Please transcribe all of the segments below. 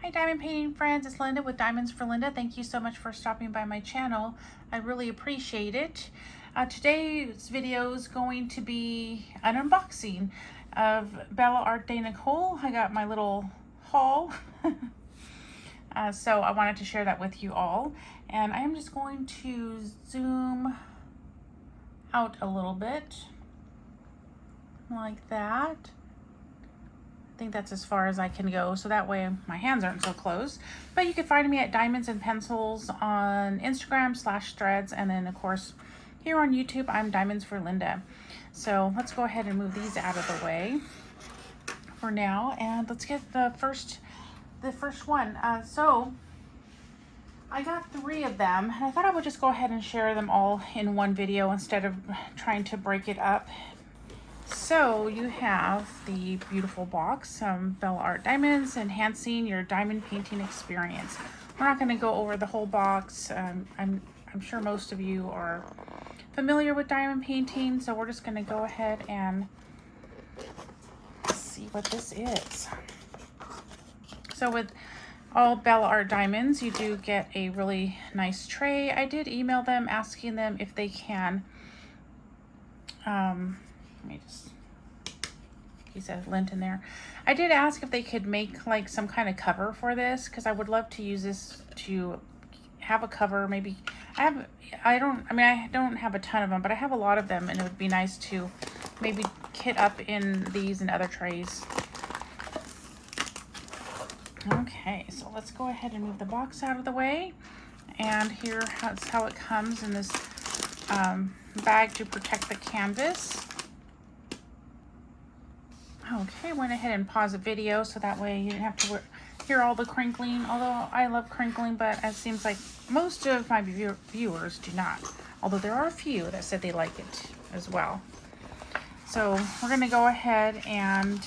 Hi diamond painting friends, it's Linda with Diamonds for Linda. Thank you so much for stopping by my channel. I really appreciate it. Today's video is going to be an unboxing of Bella Art de Nicole. I got my little haul. So I wanted to share that with you all. And I am just going to zoom out a little bit like that. I think that's as far as I can go, so that way my hands aren't so close. But you can find me at Diamonds and Pencils on Instagram /threads, and then of course here on YouTube I'm Diamonds for Linda. So let's go ahead and move these out of the way for now, and let's get the first one. So I got 3 of them, and I thought I would just go ahead and share them all in one video instead of trying to break it up. So you have the beautiful box, Bella Art Diamonds, enhancing your diamond painting experience. We're not going to go over the whole box. I'm sure most of you are familiar with diamond painting, so we're just going to go ahead and see what this is. So with all Bella Art Diamonds, you do get a really nice tray. I did email them asking them if they can, let me just, he says lint in there. I did ask if they could make like some kind of cover for this, because I would love to use this to have a cover. Maybe I don't have a ton of them, but I have a lot of them, and it would be nice to maybe kit up in these and other trays. Okay, so let's go ahead and move the box out of the way. And here's how it comes in this bag to protect the canvas. Okay, went ahead and pause the video so that way you didn't have to hear all the crinkling, although I love crinkling, but it seems like most of my viewers do not, although there are a few that said they like it as well. So we're going to go ahead and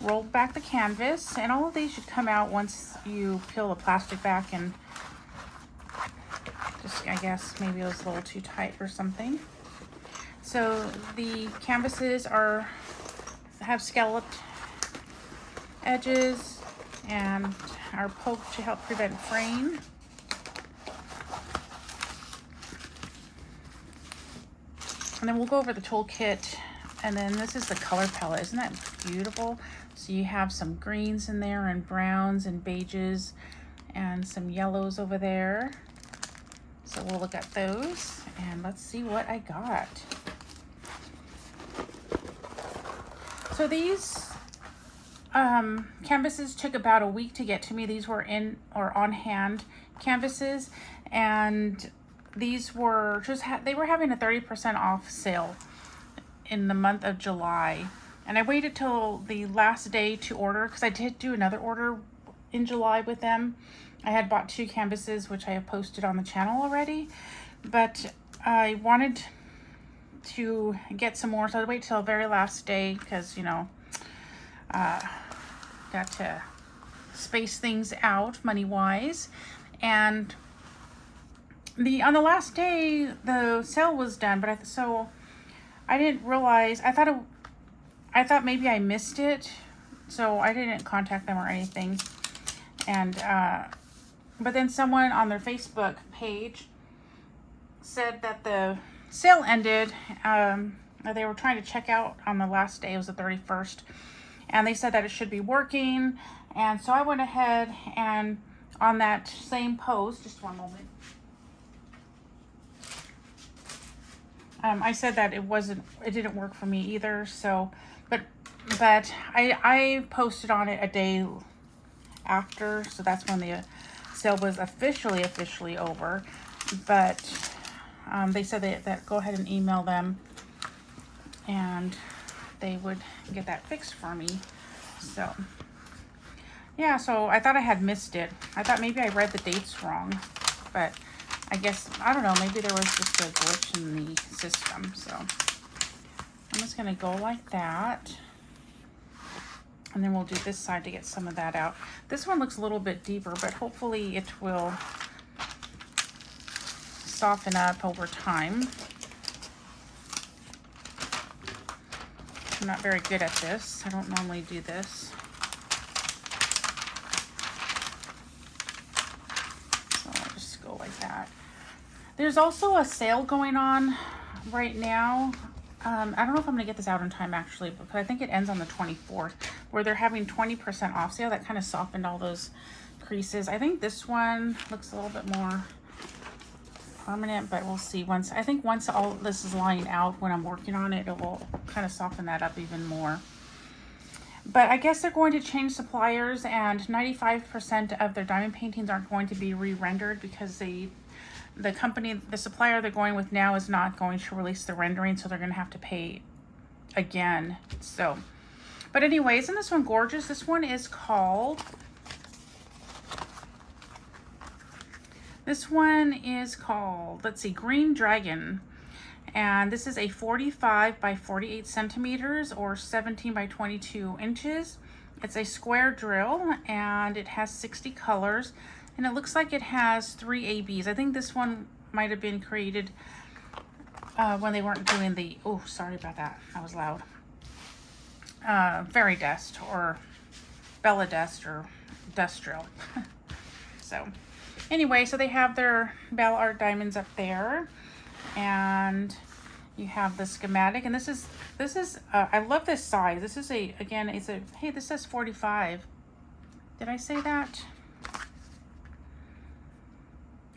roll back the canvas, and all of these should come out once you peel the plastic back, and just, I guess maybe it was a little too tight or something. So the canvases have scalloped edges and are poked to help prevent fraying. And then we'll go over the toolkit, and then this is the color palette. Isn't that beautiful? So you have some greens in there, and browns and beiges, and some yellows over there. So we'll look at those, and let's see what I got. So these canvases took about a week to get to me. These were in or on hand canvases, and these were they were having a 30% off sale in the month of July. And I waited till the last day to order, because I did do another order in July with them. I had bought 2 canvases, which I have posted on the channel already, but I wanted to get some more, so I'd wait till the very last day, because you know, got to space things out money wise. And on the last day the sale was done, but so I didn't realize, I thought maybe I missed it, so I didn't contact them or anything. And but then someone on their Facebook page said that the sale ended. They were trying to check out on the last day. It was the 31st, and they said that it should be working. And so I went ahead and on that same post, just one moment, I said that it didn't work for me either. So but I posted on it a day after, so that's when the sale was officially over. But they said that go ahead and email them, and they would get that fixed for me. So yeah, so I thought I had missed it. I thought maybe I read the dates wrong, but I guess, I don't know, maybe there was just a glitch in the system. So I'm just gonna go like that, and then we'll do this side to get some of that out. This one looks a little bit deeper, but hopefully it will soften up over time. I'm not very good at this. I don't normally do this. There's also a sale going on right now. I don't know if I'm gonna get this out in time actually, because I think it ends on the 24th, where they're having 20% off sale. That kind of softened all those creases. I think this one looks a little bit more permanent, but we'll see. I think once all this is lying out, when I'm working on it, it will kind of soften that up even more. But I guess they're going to change suppliers, and 95% of their diamond paintings aren't going to be re-rendered because the supplier they're going with now is not going to release the rendering, so they're going to have to pay again. So, but anyway, isn't this one gorgeous? This one is called, let's see, Green Dragon. And this is a 45 by 48 centimeters or 17 by 22 inches. It's a square drill, and it has 60 colors. And it looks like it has 3 ABs. I think this one might have been created when they weren't doing the, oh, sorry about that. That was loud. Fairy dust or Bella dust or dust drill. So anyway, so they have their Bella Art diamonds up there. And you have the schematic. And this is I love this size. This is hey, this says 45. Did I say that?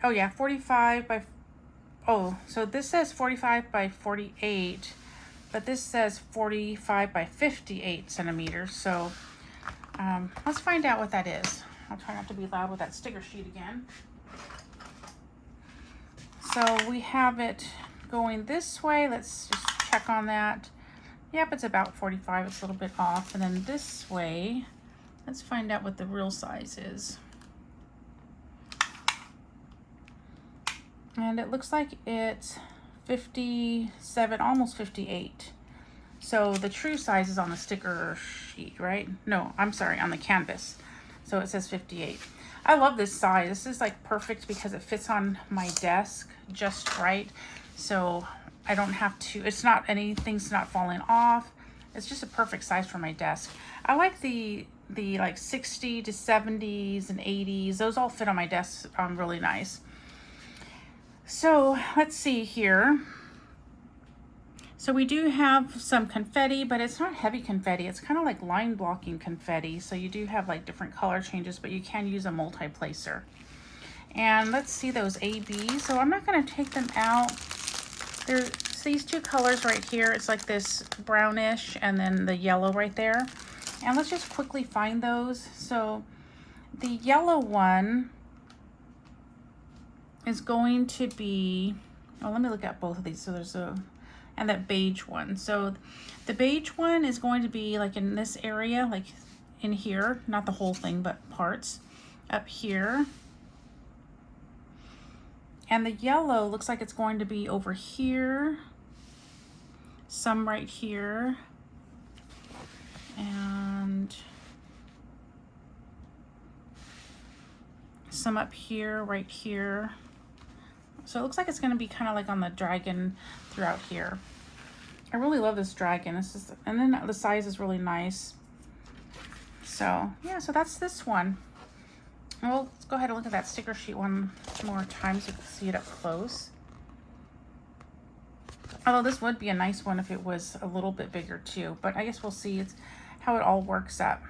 Oh yeah, 45 by, so this says 45 by 48, but this says 45 by 58 centimeters. So let's find out what that is. I'll try not to be loud with that sticker sheet again. So we have it going this way. Let's just check on that. Yep, it's about 45. It's a little bit off. And then this way, let's find out what the real size is. And it looks like it's 57, almost 58. So the true size is on the sticker sheet, right? No, I'm sorry, on the canvas. So it says 58. I love this size. This is like perfect because it fits on my desk just right. So I don't have to, anything's not falling off. It's just a perfect size for my desk. I like the like 60 to 70s and 80s. Those all fit on my desk really nice. So let's see here. So we do have some confetti, but it's not heavy confetti. It's kind of like line blocking confetti. So you do have like different color changes, but you can use a multi-placer. And let's see those ABs. So I'm not going to take them out. There's these two colors right here. It's like this brownish and then the yellow right there. And let's just quickly find those. So the yellow one is going to be, let me look at both of these. So there's and that beige one. So the beige one is going to be like in this area, like in here, not the whole thing, but parts up here. And the yellow looks like it's going to be over here, some right here, and some up here, right here. So it looks like it's going to be kind of like on the dragon throughout here. I really love this dragon. And then the size is really nice. So yeah, so that's this one. Well, let's go ahead and look at that sticker sheet one more time so you can see it up close. Although this would be a nice one if it was a little bit bigger too, but I guess we'll see how it all works up.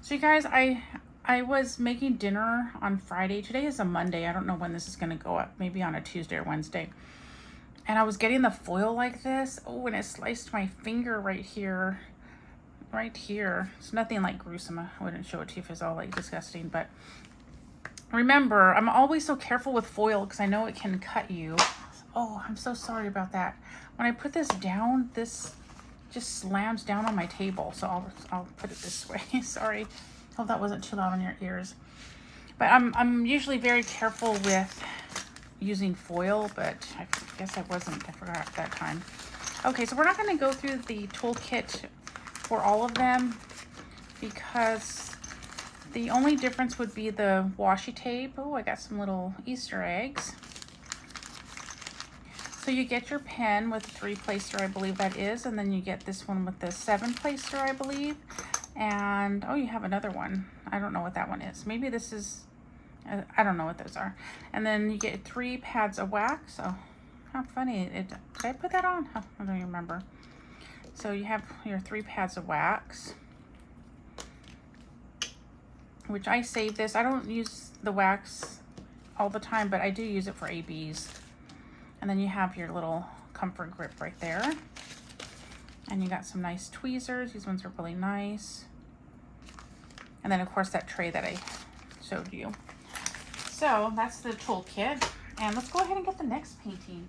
So you guys, I was making dinner on Friday. Today is a Monday. I don't know when this is going to go up. Maybe on a Tuesday or Wednesday. And I was getting the foil like this. Oh, and it sliced my finger right here. Right here. It's nothing like gruesome. I wouldn't show it to you if it's all like disgusting. But remember, I'm always so careful with foil because I know it can cut you. Oh, I'm so sorry about that. When I put this down, this just slams down on my table. So I'll put it this way. Sorry. Hope that wasn't too loud on your ears. But I'm usually very careful with using foil, but I guess I wasn't. I forgot that time. Okay, so we're not going to go through the toolkit for all of them because the only difference would be the washi tape. Oh, I got some little Easter eggs. So you get your pen with 3-placer, I believe that is, and then you get this one with the 7-placer, I believe. And oh, you have another one. I don't know what that one is. Maybe this is, I don't know what those are. And then you get 3 pads of wax. Oh, how funny. Did I put that on? Oh, I don't even remember. So you have your 3 pads of wax, which I save this. I don't use the wax all the time, but I do use it for ABs. And then you have your little comfort grip right there. And you got some nice tweezers. These ones are really nice. And then of course that tray that I showed you. So that's the toolkit. And let's go ahead and get the next painting.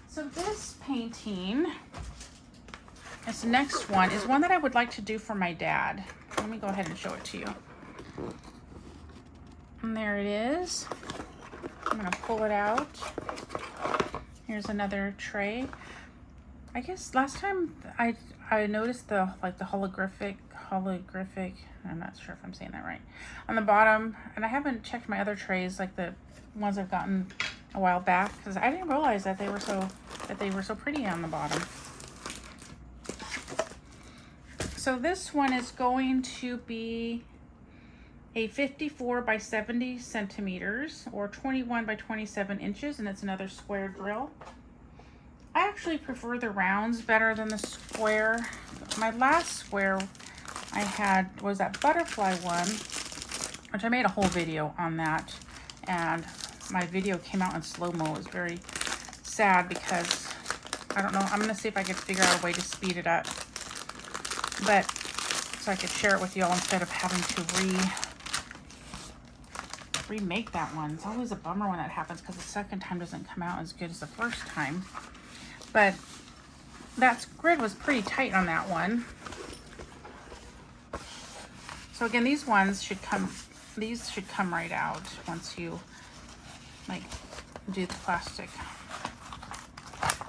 So this painting, this next one is one that I would like to do for my dad. Let me go ahead and show it to you. And there it is. I'm gonna pull it out. Here's another tray. I guess last time I noticed the holographic, I'm not sure if I'm saying that right, on the bottom, and I haven't checked my other trays, like the ones I've gotten a while back, because I didn't realize that they were so pretty on the bottom. So this one is going to be a 54 by 70 centimeters or 21 by 27 inches, and it's another square drill. I actually prefer the rounds better than the square. My last square I had was that butterfly one, which I made a whole video on that, and my video came out in slow-mo. It was very sad because, I don't know, I'm gonna see if I could figure out a way to speed it up, but so I could share it with y'all instead of having to remake that one. It's always a bummer when that happens because the second time doesn't come out as good as the first time. But that grid was pretty tight on that one. So again, these ones should come right out once you like do the plastic.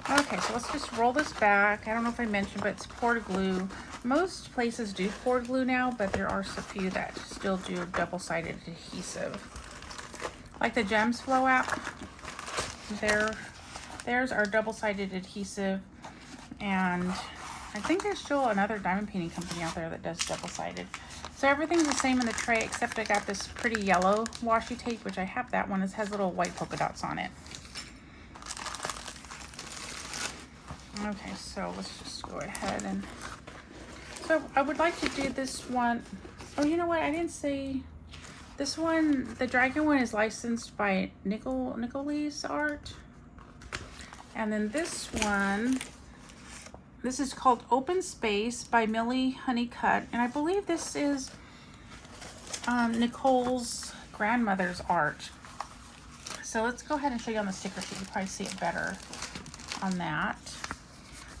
Okay, so let's just roll this back. I don't know if I mentioned, but it's poured glue. Most places do poured glue now, but there are a few that still do double-sided adhesive. Like the Gems Flow app, theirs are double-sided adhesive, and I think there's still another diamond painting company out there that does double-sided. So everything's the same in the tray, except I got this pretty yellow washi tape, which I have that one. It has little white polka dots on it. Okay, so let's just go ahead and... So I would like to do this one. Oh, you know what? I didn't say... This one, the dragon one, is licensed by Nicole's Art. And then this one, this is called Open Space by Millie Honeycutt. And I believe this is Nicole's grandmother's art. So let's go ahead and show you on the sticker so you can probably see it better on that.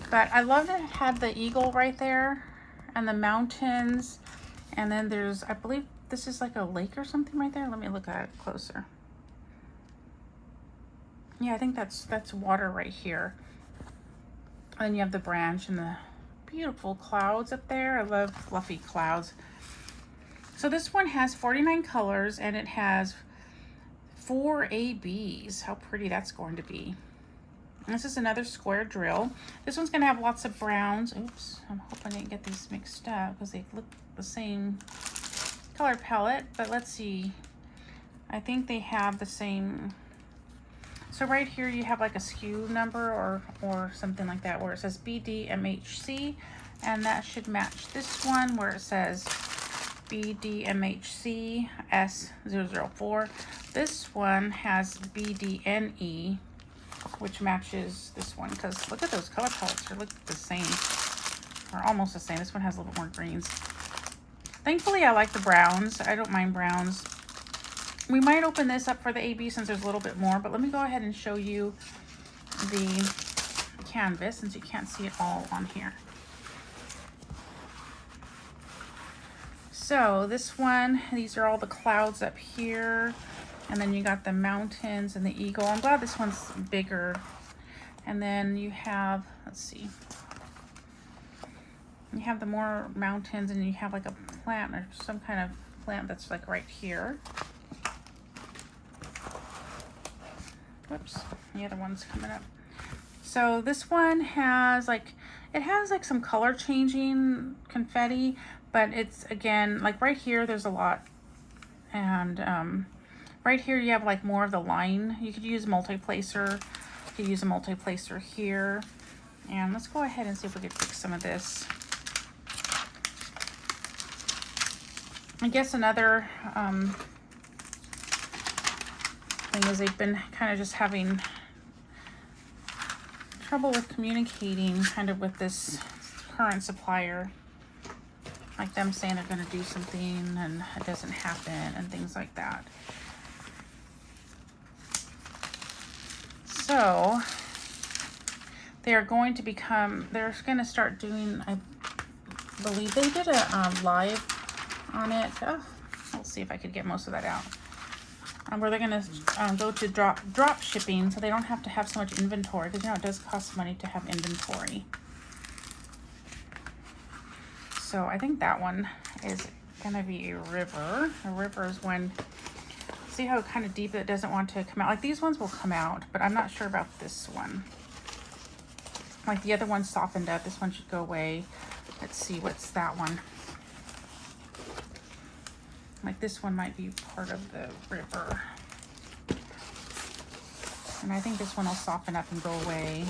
But I love that it had the eagle right there and the mountains. And then there's, I believe this is like a lake or something right there. Let me look at it closer. Yeah, I think that's water right here. And then you have the branch and the beautiful clouds up there. I love fluffy clouds. So this one has 49 colors and it has 4 ABs. How pretty that's going to be. And this is another square drill. This one's gonna have lots of browns. Oops, I'm hoping I didn't get these mixed up because they look the same color palette, but let's see. I think they have the same. So right here you have like a SKU number or something like that where it says BDMHC, and that should match this one where it says BDMHC S004. This one has BDNE, which matches this one, because look at those color palettes. They look the same, or almost the same. This one has a little bit more greens. Thankfully, I like the browns. I don't mind browns. We might open this up for the AB since there's a little bit more, but let me go ahead and show you the canvas since you can't see it all on here. So this one, these are all the clouds up here. And then you got the mountains and the eagle. I'm glad this one's bigger. And then you have, let's see. You have the more mountains and you have like a plant or some kind of plant that's like right here. Whoops, the other one's coming up. So this one has like, it has like some color changing confetti, but it's again, like right here, there's a lot. And Right here you have like more of the line. You could use multi-placer. You could use a multi-placer here. And let's go ahead and see if we could fix some of this. I guess another thing is they've been kind of just having trouble with communicating kind of with this current supplier. Like them saying they're going to do something and it doesn't happen and things like that. So they are going to become, they're going to start doing, I believe they did a live on it. Oh, let's see if I could get most of that out. Where they're going to go to drop shipping, so they don't have to have so much inventory, because you know it does cost money to have inventory. So I think that one is going to be a river. A river is when, see how kind of deep it doesn't want to come out. Like these ones will come out, but I'm not sure about this one. Like the other one softened up. This one should go away. Let's see, what's that one? Like this one might be part of the river. And I think this one will soften up and go away.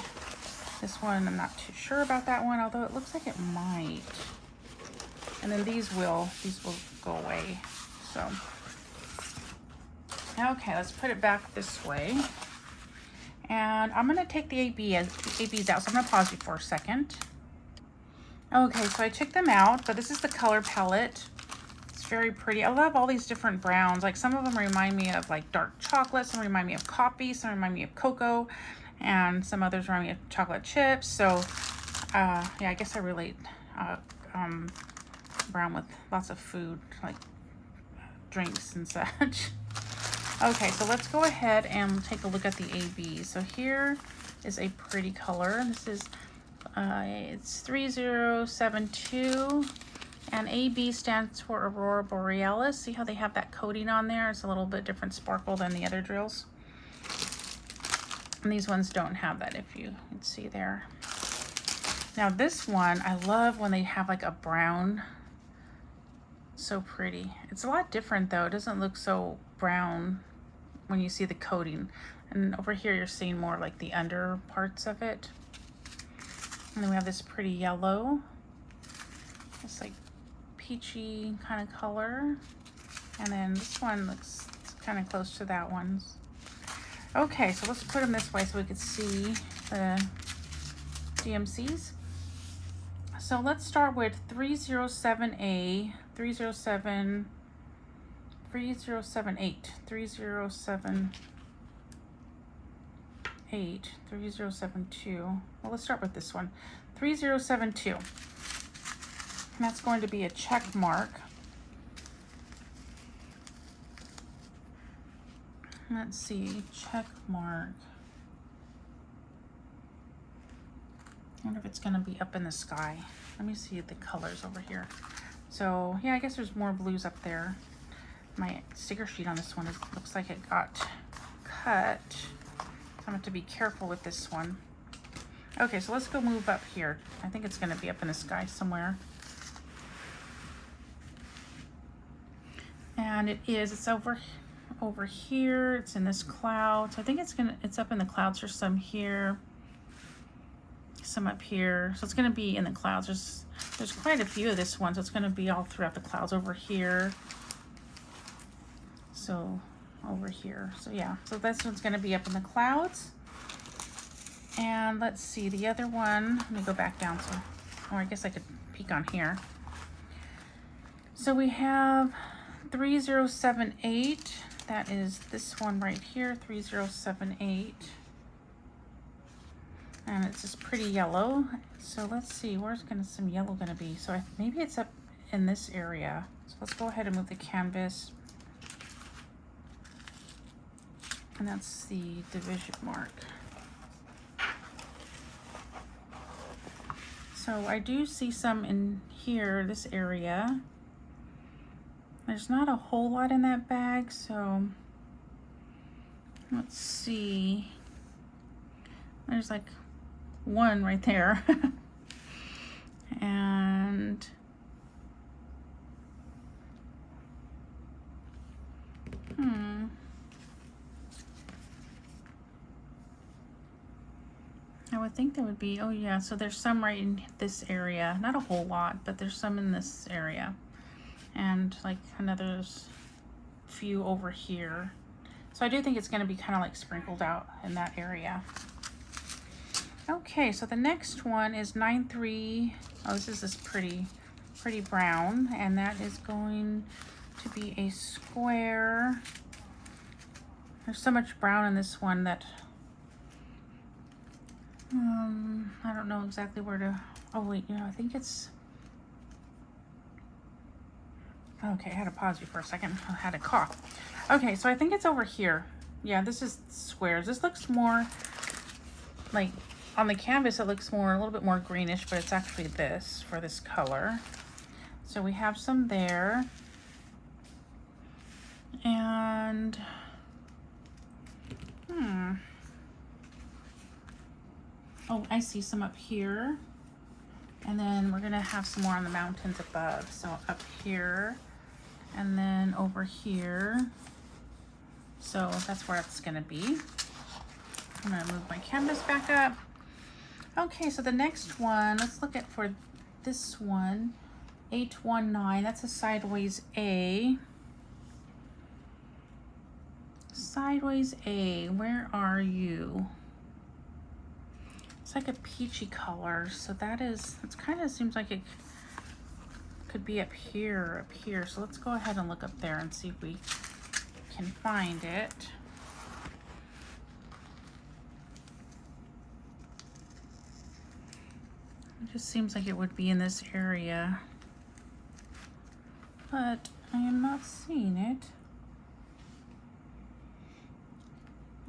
This one, I'm not too sure about that one, although it looks like it might. And then these will go away. So, okay, let's put it back this way. And I'm gonna take the ABs out, so I'm gonna pause you for a second. Okay, so I took them out, but this is the color palette. It's very pretty. I love all these different browns. Like some of them remind me of like dark chocolate, some remind me of coffee, some remind me of cocoa, and some others remind me of chocolate chips. So yeah, I guess I relate brown with lots of food, like drinks and such. Okay, so let's go ahead and take a look at the AB. So here is a pretty color. This is it's 3072, and AB stands for Aurora Borealis. See how they have that coating on there? It's a little bit different sparkle than the other drills. And these ones don't have that, if you can see there. Now this one, I love when they have like a brown. So pretty. It's a lot different though. It doesn't look so brown when you see the coating. And over here you're seeing more like the under parts of it. And then we have this pretty yellow. It's like peachy kind of color. And then this one looks kind of close to that one. Okay, so let's put them this way so we can see the DMCs. So let's start with 307A, 3078, 3072. Well, let's start with this one, 3072. And that's going to be a check mark. Let's see, check mark. I wonder if it's going to be up in the sky. Let me see the colors over here. So yeah, I guess there's more blues up there. My sticker sheet on this one looks like it got cut. So I'm going to have to be careful with this one. Okay, so let's go move up here. I think it's going to be up in the sky somewhere. And it is. It's over here. It's in this cloud. So I think it's up in the clouds. There's some here, some up here. So it's going to be in the clouds. There's quite a few of this one. So it's going to be all throughout the clouds over here. So over here. So yeah, so this one's going to be up in the clouds. And let's see the other one. Let me go back down. So, or I guess I could peek on here. So we have 3078. That is this one right here, 3078. And it's just pretty yellow. So let's see, where's some yellow gonna be? So maybe it's up in this area. So let's go ahead and move the canvas. And that's the division mark. So I do see some in here, this area. There's not a whole lot in that bag, so let's see. There's like one right there. And I would think there would be, oh yeah, so there's some right in this area. Not a whole lot, but there's some in this area. And like another few over here. So I do think it's going to be kind of like sprinkled out in that area. Okay, so the next one is 9-3. Oh, this is this pretty brown, and that is going to be a square. There's so much brown in this one that I don't know exactly where to, oh wait, you know, I think it's, okay, I had to pause you for a second. I had a cough. Okay, so I think it's over here. Yeah, this is squares. This looks more like, on the canvas it looks more, a little bit more greenish, but it's actually this for this color. So we have some there. And, oh, I see some up here. And then we're gonna have some more on the mountains above. So up here, and then over here. So that's where it's gonna be. I'm gonna move my canvas back up. Okay, so the next one, let's look at for this one, 819, that's a sideways A. Sideways A, where are you? It's like a peachy color, so that is, it kind of seems like it could be up here, So let's go ahead and look up there and see if we can find it. It just seems like it would be in this area, but I am not seeing it.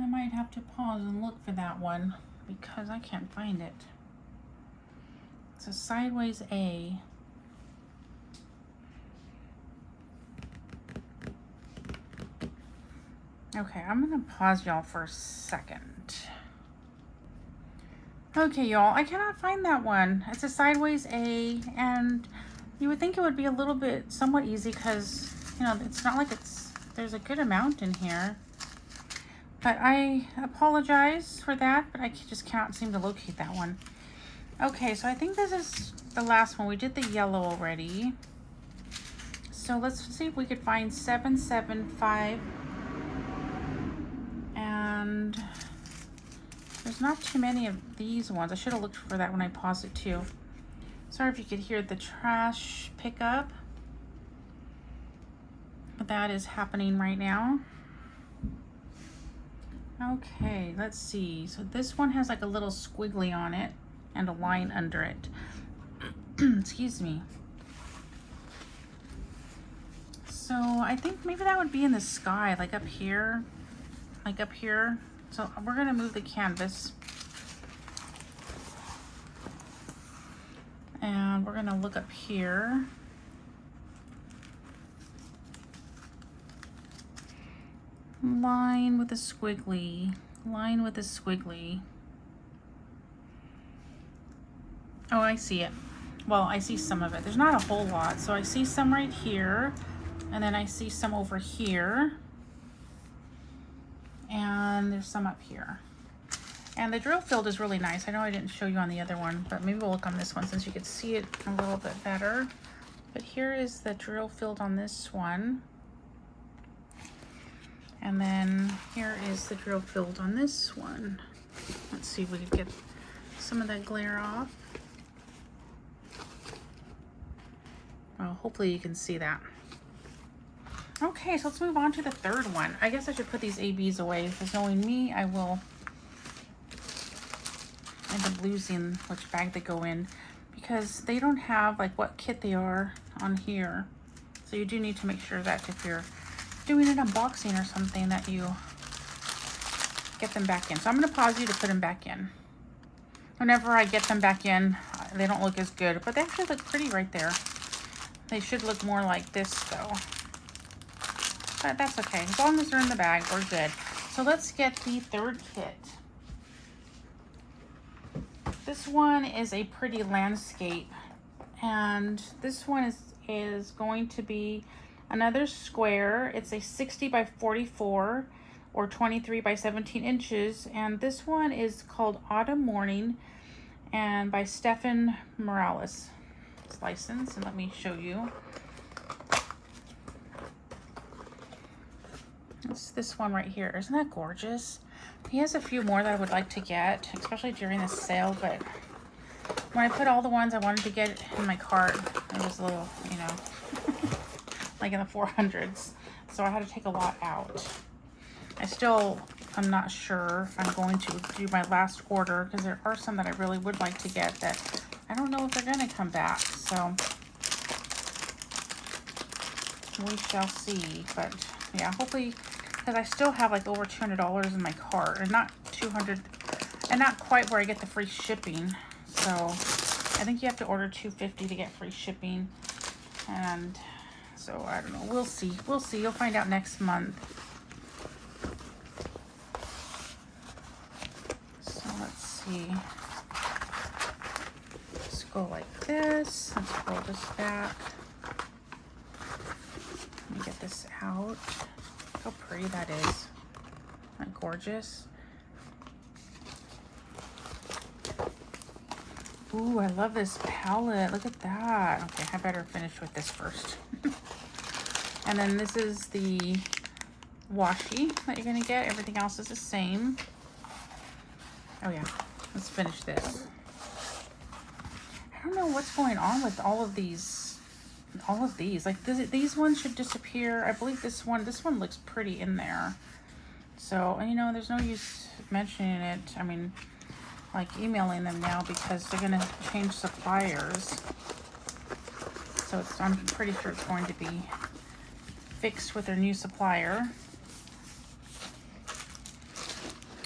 I might have to pause and look for that one because I can't find it. It's a sideways A. Okay, I'm gonna pause y'all for a second. Okay, y'all, I cannot find that one. It's a sideways A, and you would think it would be a little bit somewhat easy because, you know, it's not like there's a good amount in here. But I apologize for that, but I just cannot seem to locate that one. Okay, so I think this is the last one. We did the yellow already. So let's see if we could find 775. And there's not too many of these ones. I should have looked for that when I paused it too. Sorry if you could hear the trash pickup. But that is happening right now. Okay, let's see. So this one has like a little squiggly on it and a line under it. Excuse me. So I think maybe that would be in the sky, like up here. Like up here. So we're gonna move the canvas. And we're gonna look up here. Line with a squiggly. Line with a squiggly. Oh, I see it. Well, I see some of it. There's not a whole lot. So I see some right here. And then I see some over here. And there's some up here. And the drill field is really nice. I know I didn't show you on the other one, but maybe we'll look on this one since you could see it a little bit better. But here is the drill field on this one. And then here is the drill field on this one. Let's see if we can get some of that glare off. Well, hopefully you can see that. Okay, so let's move on to the third one. I guess I should put these ABs away because knowing me, I will end up losing which bag they go in because they don't have like what kit they are on here. So you do need to make sure that if you're doing an unboxing or something that you get them back in. So I'm going to pause you to put them back in. Whenever I get them back in, they don't look as good, but they actually look pretty right there. They should look more like this though. But that's okay. As long as they're in the bag, we're good. So let's get the third kit. This one is a pretty landscape. And this one is going to be another square. It's a 60 by 44 or 23 by 17 inches. And this one is called Autumn Morning and by Stefan Morales. It's licensed, and let me show you. It's this one right here. Isn't that gorgeous? He has a few more that I would like to get, especially during this sale, but when I put all the ones I wanted to get in my cart, it was a little, you know, like in the 400s. So I had to take a lot out. I'm not sure if I'm going to do my last order because there are some that I really would like to get that I don't know if they're going to come back. So we shall see. But yeah, hopefully, because I still have like over $200 in my cart, and not 200, and not quite where I get the free shipping. So I think you have to order $250 to get free shipping. And so I don't know. We'll see. We'll see. You'll find out next month. So let's see. Let's go like this. Let's roll this back. Let me get this out. Look how pretty that is. Isn't that gorgeous? Ooh, I love this palette. Look at that. Okay, I better finish with this first. And then this is the washi that you're going to get. Everything else is the same. Oh yeah, let's finish this. I don't know what's going on with all of these. Like these ones should disappear. I believe this one looks pretty in there. So, you know, there's no use mentioning it. I mean, like emailing them now because they're going to change suppliers. So I'm pretty sure it's going to be fixed with their new supplier.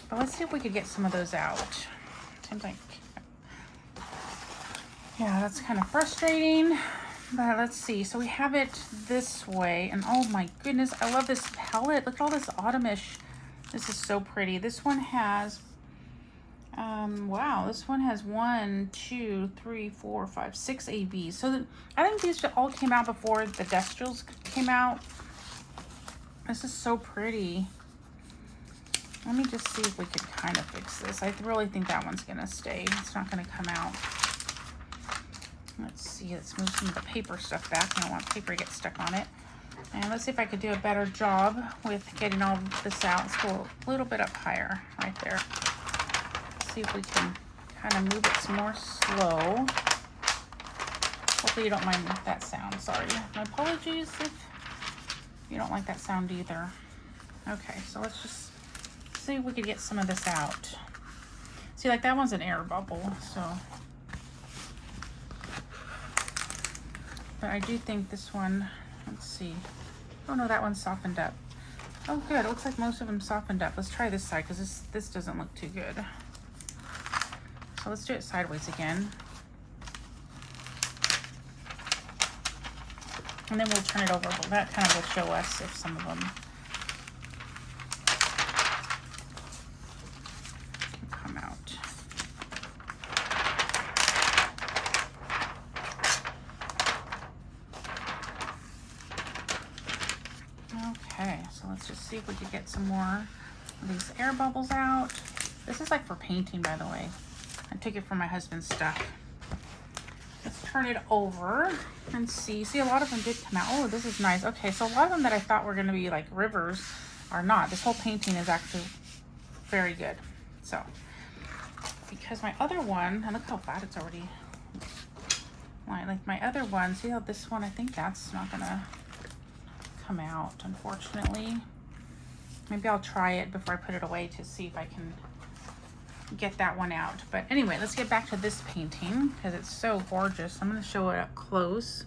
But let's see if we could get some of those out. Seems like, yeah, that's kind of frustrating. But let's see. So we have it this way. And oh my goodness, I love this palette. Look at all this autumnish. This is so pretty. This one has, wow, this one has 1, 2, 3, 4, 5, 6 ABs. So I think these all came out before the Destrals came out. This is so pretty. Let me just see if we could kind of fix this. I really think that one's going to stay. It's not going to come out. Let's see. Let's move some of the paper stuff back. I don't want paper to get stuck on it. And let's see if I could do a better job with getting all this out. Let's go a little bit up higher right there. Let's see if we can kind of move it some more slow. Hopefully you don't mind that sound. Sorry. My apologies if you don't like that sound either. Okay, so let's just see if we could get some of this out. See, like that one's an air bubble, so. But I do think this one, let's see. Oh no, that one's softened up. Oh good, it looks like most of them softened up. Let's try this side because this doesn't look too good. So let's do it sideways again. And then we'll turn it over. Well, that kind of will show us if some of them come out. Okay, so let's just see if we could get some more of these air bubbles out. This is like for painting, by the way. I took it from my husband's stuff. Let's turn it over and see. See, a lot of them did come out. Oh, this is nice. Okay, so a lot of them that I thought were going to be like rivers are not. This whole painting is actually very good. So, because my other one, and look how flat it's already. Like my other one, see how this one, I think that's not going to come out, unfortunately. Maybe I'll try it before I put it away to see if I can get that one out. But anyway, let's get back to this painting because it's so gorgeous. I'm going to show it up close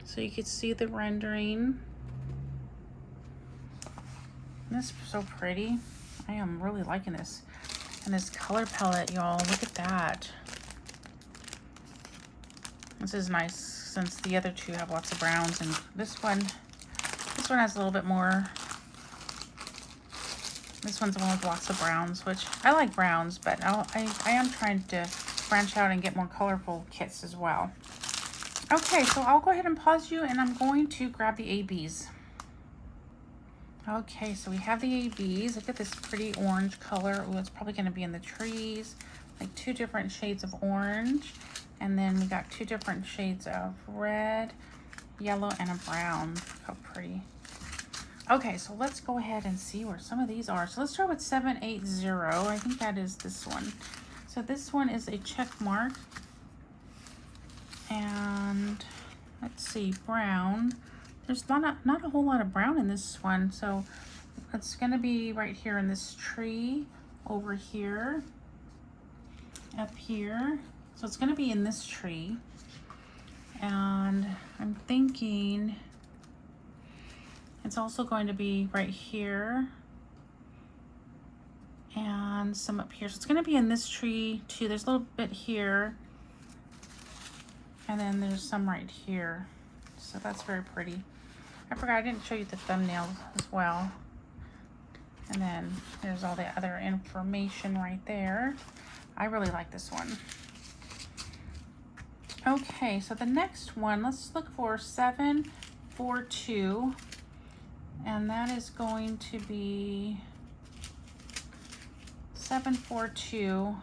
so you can see the rendering. This is so pretty. I am really liking this. And this color palette, y'all, look at that. This is nice since the other two have lots of browns, and this one has a little bit more. This one's the one with lots of browns, which I like browns, but I am trying to branch out and get more colorful kits as well. Okay, so I'll go ahead and pause you, and I'm going to grab the ABs. Okay, so we have the ABs. Look at this pretty orange color. Oh, it's probably going to be in the trees. Like 2 different shades of orange. And then we got 2 different shades of red, yellow, and a brown. Look how pretty. Okay, so let's go ahead and see where some of these are. So let's start with 780. I think that is this one. So this one is a check mark. And let's see, brown. There's not a whole lot of brown in this one. So it's going to be right here in this tree, over here, up here. So it's going to be in this tree. And I'm thinking it's also going to be right here and some up here. So it's going to be in this tree too. There's a little bit here. And then there's some right here. So that's very pretty. I forgot I didn't show you the thumbnails as well. And then there's all the other information right there. I really like this one. Okay, so the next one, let's look for 742. And that is going to be 742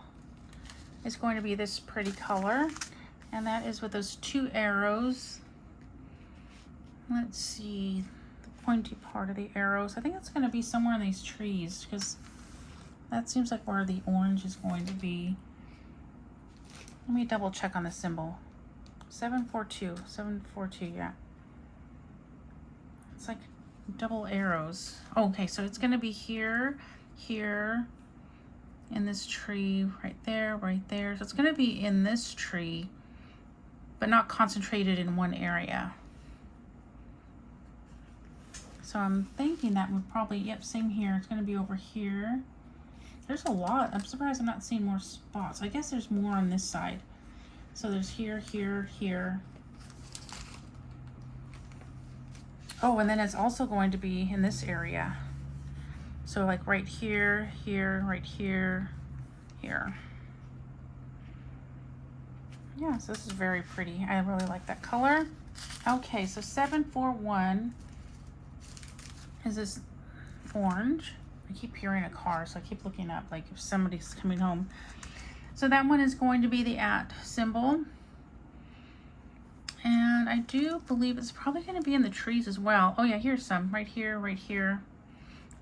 is going to be this pretty color. And that is with those 2 arrows. Let's see, the pointy part of the arrows. I think it's going to be somewhere in these trees because that seems like where the orange is going to be. Let me double check on the symbol. 742, yeah. It's like double arrows. Oh, okay, so it's going to be here, here, in this tree, right there, right there. So it's going to be in this tree, but not concentrated in one area. So I'm thinking that would probably, yep, same here. It's going to be over here. There's a lot. I'm surprised I'm not seeing more spots. I guess there's more on this side. So there's here, here, here. Oh, and then it's also going to be in this area. So like right here, here, right here, here. Yeah, so this is very pretty. I really like that color. Okay, so 741 is this orange. I keep hearing a car, so I keep looking up like if somebody's coming home. So that one is going to be the @ symbol. And I do believe it's probably going to be in the trees as well. Oh yeah, here's some right here, right here,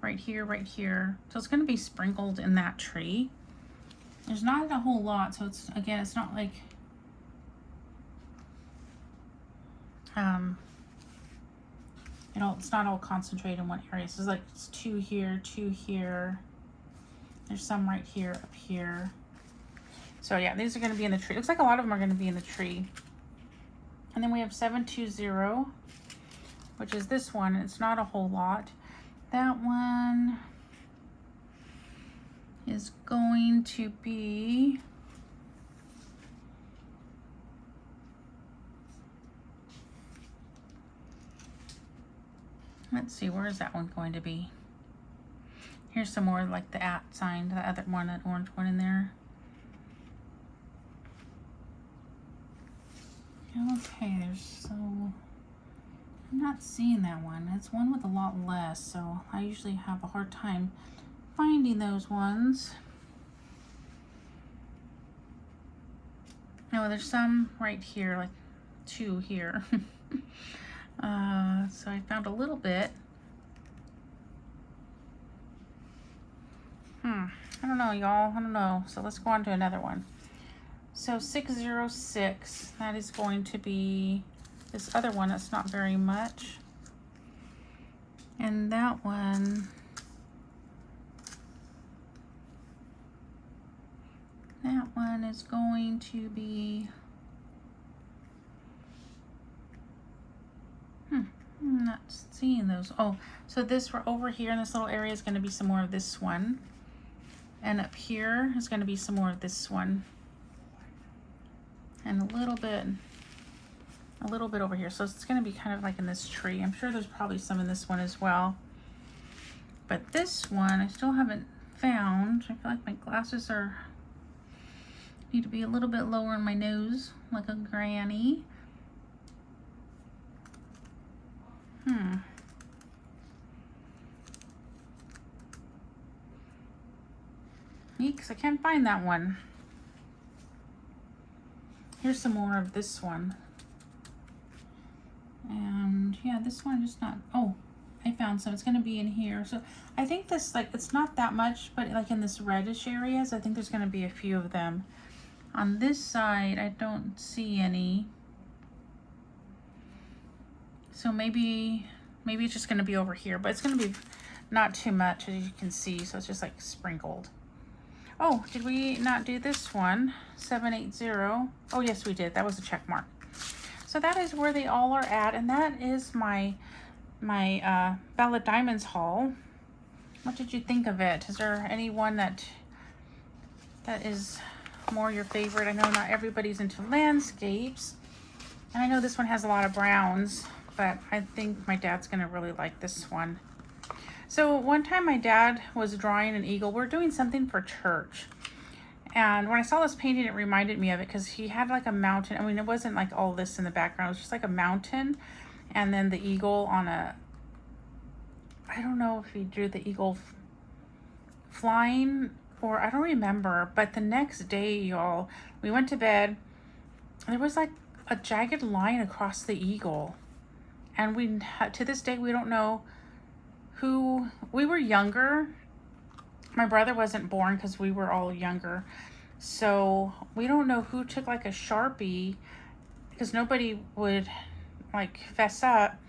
right here, right here. So it's going to be sprinkled in that tree. There's not a whole lot, so it's, again, it's not like it's not all concentrated in one area. So it's like it's 2 here, 2 here. There's some right here, up here. So yeah, these are going to be in the tree. Looks like a lot of them are going to be in the tree. And then we have 720, which is this one. It's not a whole lot. That one is going to be let's see, where is that one going to be? Here's some more like the @ sign, the other one, that orange one in there. Okay, I'm not seeing that one. It's one with a lot less, so I usually have a hard time finding those ones. No, there's some right here, like 2 here. So I found a little bit. I don't know, y'all. I don't know. So let's go on to another one. So 606, that is going to be this other one that's not very much. And that one, is going to be, I'm not seeing those. Oh, so this over here in this little area is going to be some more of this one. And up here is going to be some more of this one. And a little bit over here. So it's going to be kind of like in this tree. I'm sure there's probably some in this one as well. But this one I still haven't found. I feel like my glasses need to be a little bit lower in my nose, like a granny. me because I can't find that one. Here's some more of this one. And yeah, this one just not, oh, I found some. It's going to be in here. So I think this, like, it's not that much, but like in this reddish areas, I think there's going to be a few of them. On this side, I don't see any. So maybe it's just going to be over here, but it's going to be not too much, as you can see. So it's just like sprinkled. Oh, did we not do this one? 780. Oh, yes, we did. That was a check mark. So that is where they all are at, and that is my Bella Diamonds haul. What did you think of it? Is there any one that is more your favorite? I know not everybody's into landscapes, and I know this one has a lot of browns, but I think my dad's gonna really like this one. So one time my dad was drawing an eagle. We're doing something for church. And when I saw this painting, it reminded me of it because he had like a mountain. I mean, it wasn't like all this in the background. It was just like a mountain. And then the eagle on a, I don't know if he drew the eagle flying or I don't remember. But the next day, y'all, we went to bed. There was like a jagged line across the eagle. And we, to this day, we don't know who, we were younger. My brother wasn't born because we were all younger. So we don't know who took like a Sharpie because nobody would like fess up.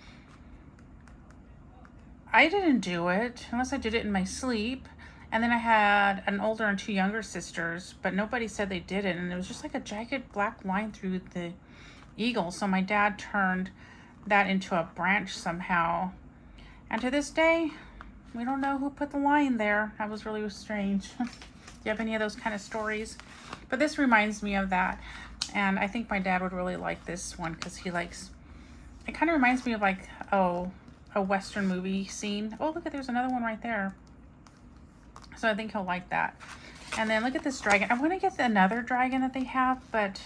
I didn't do it unless I did it in my sleep. And then I had an older and two younger sisters, but nobody said they did it. And it was just like a jagged black line through the eagle. So my dad turned that into a branch somehow. And to this day, we don't know who put the line there. That was really strange. Do you have any of those kind of stories? But this reminds me of that. And I think my dad would really like this one because he likes, it kind of reminds me of like, oh, a Western movie scene. Oh, look at, there's another one right there. So I think he'll like that. And then look at this dragon. I want to get another dragon that they have, but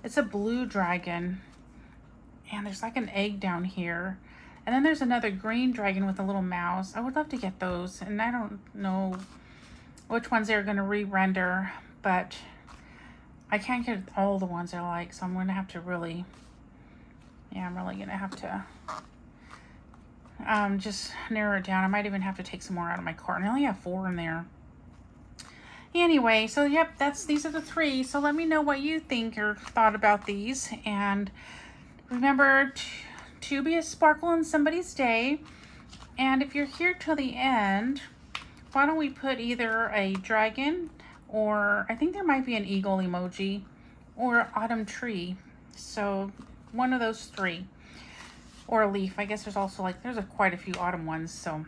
it's a blue dragon. And there's like an egg down here. And then there's another green dragon with a little mouse. I would love to get those. And I don't know which ones they're going to re-render. But I can't get all the ones I like. So I'm going to have to really... Yeah, I'm really going to have to just narrow it down. I might even have to take some more out of my cart. And I only have 4 in there. Anyway, so yep, these are the 3. So let me know what you think or thought about these. And remember to be a sparkle in somebody's day. And if you're here till the end, why don't we put either a dragon or I think there might be an eagle emoji or autumn tree. So one of those 3 or a leaf. I guess there's also like, there's quite a few autumn ones. So,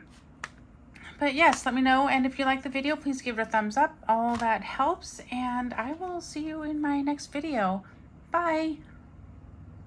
but yes, let me know. And if you like the video, please give it a thumbs up. All that helps. And I will see you in my next video. Bye.